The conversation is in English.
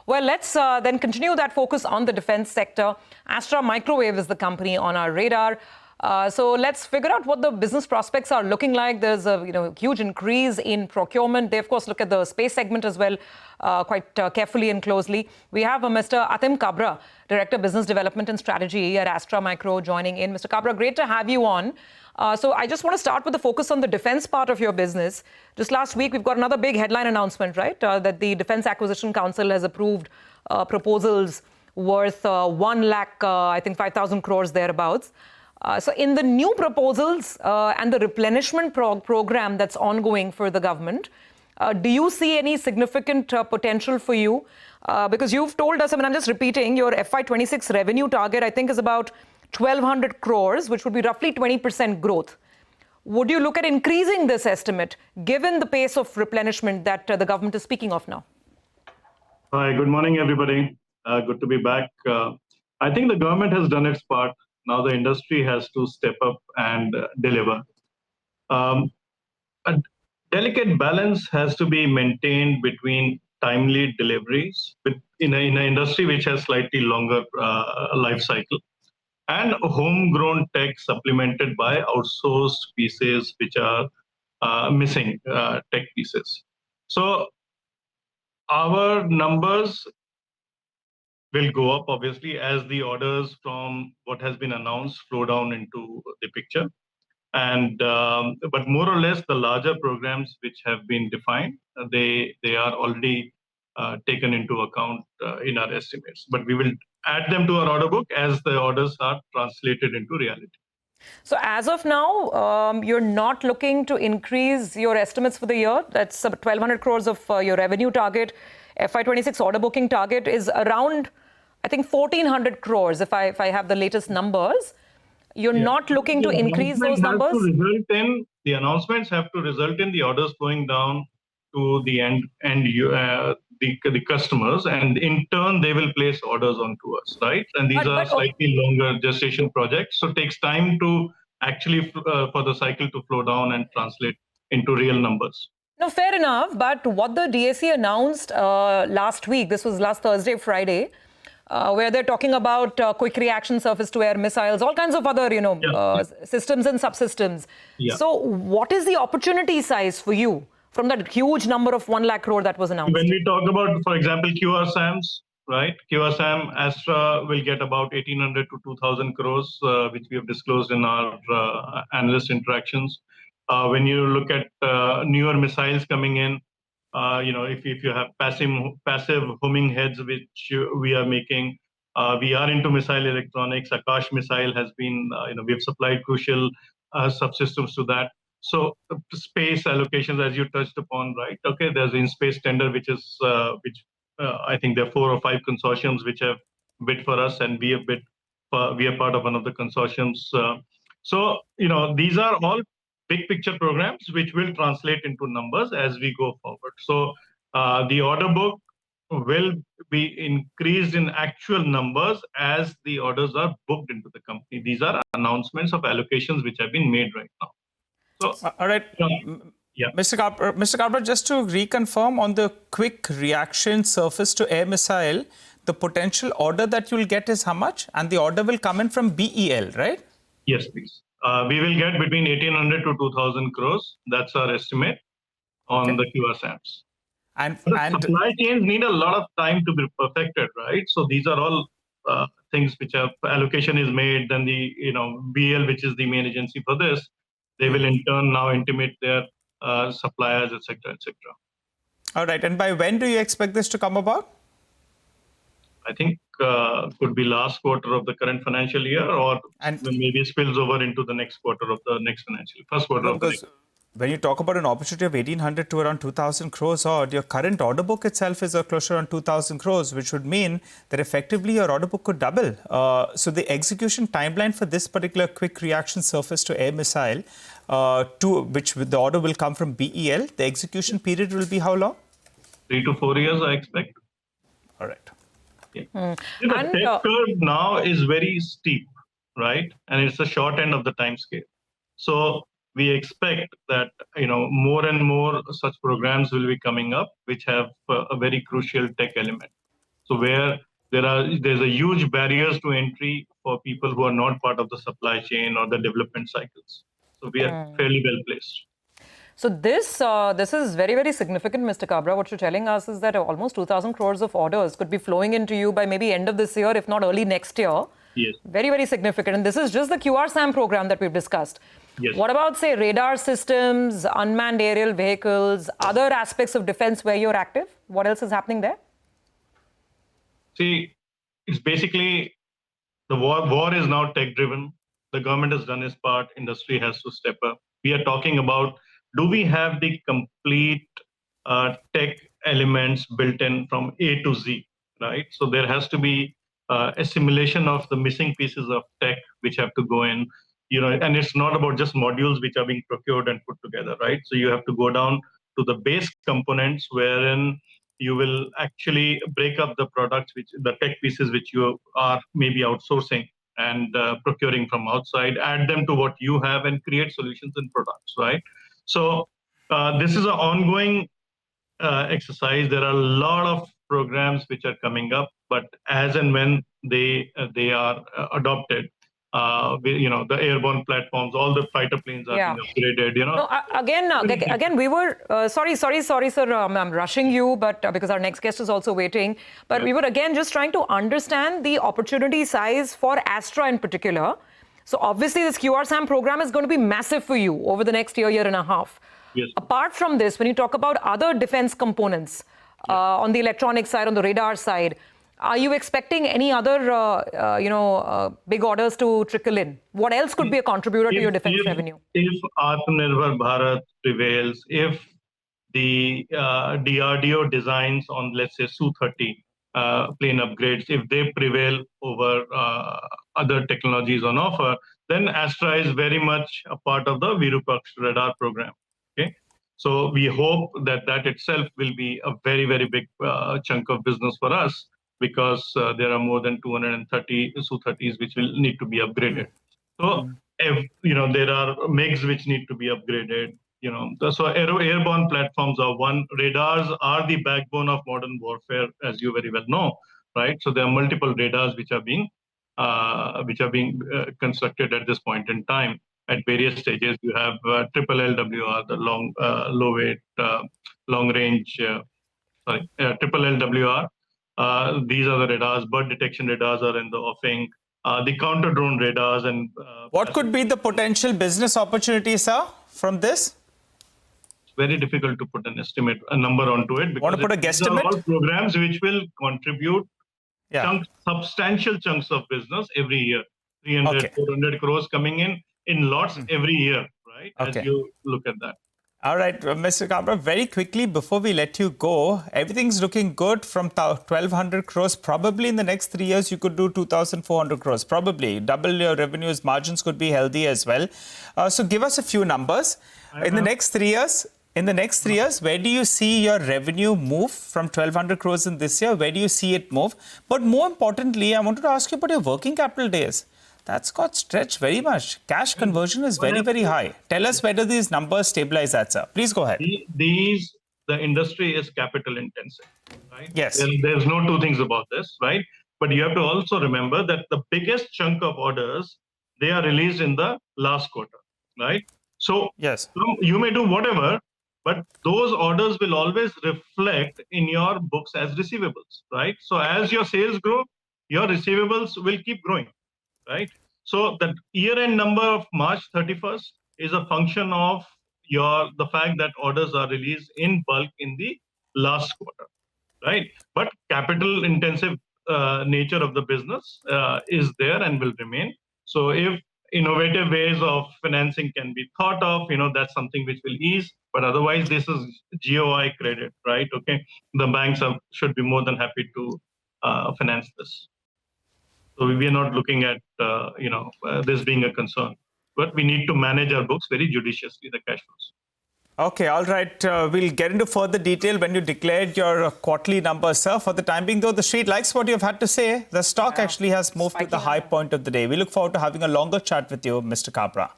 Well, let's then continue that focus on the defense sector. Astra Microwave is the company on our radar. So let's figure out what the business prospects are looking like. There's a huge increase in procurement. They, of course, look at the space segment as well quite carefully and closely. We have Mr. Atim Kabra, Director Business Development and Strategy at Astra Micro, joining in. Mr. Kabra, great to have you on. So I just want to start with the focus on the defense part of your business. Just last week, we've got another big headline announcement, right? That the Defense Acquisition Council has approved proposals worth 1 lakh, I think 5,000 crores thereabouts. So in the new proposals and the replenishment program that's ongoing for the government, do you see any significant potential for you? Because you've told us, I'm just repeating, your FY26 revenue target, I think, is about 1,200 crores, which would be roughly 20% growth. Would you look at increasing this estimate, given the pace of replenishment that the government is speaking of now? Hi, good morning, everybody. Good to be back. I think the government has done its part. Now the industry has to step up and deliver. A delicate balance has to be maintained between timely deliveries in an industry which has slightly longer life cycle, and homegrown tech supplemented by outsourced pieces which are missing tech pieces. So our numbers will go up, obviously, as the orders from what has been announced flow down into the picture. And but more or less, the larger programs which have been defined, they are already taken into account in our estimates. But we will add them to our order book as the orders are translated into reality. So as of now, you're not looking to increase your estimates for the year. That's 1,200 crores of your revenue target. FY26 order booking target is around, I think, 1,400 crores, if I have the latest numbers. You're not looking to increase those numbers? The announcements have to result in the orders flowing down to the the customers, and in turn they will place orders onto us, right? And these are slightly longer gestation projects, so it takes time to actually for the cycle to flow down and translate into real numbers. No, fair enough. But what the DAC announced last week, this was last Thursday, Friday, where they're talking about quick reaction surface-to-air missiles, all kinds of other, systems and subsystems. Yeah. So what is the opportunity size for you from that huge number of 1 lakh crore that was announced? When we talk about, for example, QRSAMs, right? QRSAM, Astra will get about 1,800 to 2,000 crores, which we have disclosed in our analyst interactions. When you look at newer missiles coming in, if you have passive homing heads, which we are making, we are into missile electronics. Akash missile has been, we have supplied crucial subsystems to that. So space allocations, as you touched upon, right? Okay, there's an in-space tender, which is I think there are 4 or 5 consortiums which have bid for us, and we have bid. We are part of one of the consortiums. So these are all big picture programs which will translate into numbers as we go forward. So the order book will be increased in actual numbers as the orders are booked into the company. These are announcements of allocations which have been made right now. So, all right. Yeah. Mr. Kabra, just to reconfirm on the quick reaction surface-to-air missile, the potential order that you'll get is how much? And the order will come in from BEL, right? Yes, please. We will get between 1,800 to 2,000 crores. That's our estimate on the QRSAMs. And supply chains need a lot of time to be perfected, right? So these are all things which allocation is made. Then the BL, which is the main agency for this, they will in turn now intimate their suppliers, etc., etc. All right. And by when do you expect this to come about? I think could be last quarter of the current financial year, or maybe spills over into the next quarter of the next financial year, first quarter of the next. When you talk about an opportunity of 1,800 to around 2,000 crores odd, your current order book itself is closer on 2,000 crores, which would mean that effectively your order book could double. So the execution timeline for this particular quick reaction surface-to-air missile, to which the order will come from BEL, the execution period will be how long? 3 to 4 years, I expect. All right. Yeah. The tech curve now is very steep, right? And it's the short end of the time scale. So we expect that more and more such programs will be coming up, which have a very crucial tech element. So where there's a huge barriers to entry for people who are not part of the supply chain or the development cycles. So we are fairly well placed. So this is very, very significant, Mr. Kabra. What you're telling us is that almost 2,000 crores of orders could be flowing into you by maybe end of this year, if not early next year. Yes. Very, very significant. And this is just the QRSAM program that we've discussed. Yes. What about, say, radar systems, unmanned aerial vehicles, other aspects of defense where you're active? What else is happening there? See, it's basically the war is now tech-driven. The government has done its part. Industry has to step up. We are talking about, do we have the complete tech elements built in from A to Z, right? So there has to be assimilation of the missing pieces of tech which have to go in, and it's not about just modules which are being procured and put together, right? So you have to go down to the base components wherein you will actually break up the products, the tech pieces which you are maybe outsourcing and procuring from outside, add them to what you have and create solutions and products, right? So this is an ongoing exercise. There are a lot of programs which are coming up, but as and when they are adopted, the airborne platforms, all the fighter planes are being upgraded. No, again, we were sorry, sir. I'm rushing you, but because our next guest is also waiting. But we were again just trying to understand the opportunity size for Astra in particular. So obviously, this QRSAM program is going to be massive for you over the next year and a half. Yes. Apart from this, when you talk about other defense components on the electronic side, on the radar side, are you expecting any other, big orders to trickle in? What else could be a contributor to your defense revenue? If Atmanirbhar Bharat prevails, if the DRDO designs on, let's say, Su-30 plane upgrades, if they prevail over other technologies on offer, then Astra is very much a part of the Virupaksh radar program. Okay, so we hope that itself will be a very, very big chunk of business for us, because there are more than 230 Su-30s which will need to be upgraded. So there are MiGs which need to be upgraded. So airborne platforms are one. Radars are the backbone of modern warfare, as you very well know, right? So there are multiple radars which are being constructed at this point in time at various stages. You have triple LWR, the low weight, long range. Triple LWR. These are the radars. Bird detection radars are in the offing. The counter drone radars and. What could be the potential business opportunity, sir, from this? Very difficult to put a number onto it. Want to put a guesstimate? These are all programs which will contribute substantial chunks of business every year. 300, 400 crores coming in lots every year, right? As you look at that. All right, Mr. Kabra, very quickly before we let you go, everything's looking good from 1,200 crores. Probably in the next 3 years, you could do 2,400 crores. Probably double your revenues. Margins could be healthy as well. So give us a few numbers. In the next 3 years, where do you see your revenue move from 1,200 crores in this year? Where do you see it move? But more importantly, I wanted to ask you about your working capital days. That's got stretched very much. Cash conversion is very, very high. Tell us whether these numbers stabilize at, sir. Please go ahead. The industry is capital intensive, right? Yes. There's no two things about this, right? But you have to also remember that the biggest chunk of orders, they are released in the last quarter, right? So yes, you may do whatever, but those orders will always reflect in your books as receivables, right? So as your sales grow, your receivables will keep growing. Right. So the year-end number of March 31st is a function of the fact that orders are released in bulk in the last quarter, right? But capital-intensive nature of the business is there and will remain. So if innovative ways of financing can be thought of, that's something which will ease. But otherwise, this is GOI credit, right? Okay, the banks should be more than happy to finance this. So we are not looking at this being a concern, but we need to manage our books very judiciously, the cash flows. Okay, all right. We'll get into further detail when you declared your quarterly numbers, sir. For the time being, though, the street likes what you've had to say. The stock actually has moved to the high point of the day. We look forward to having a longer chat with you, Mr. Kabra.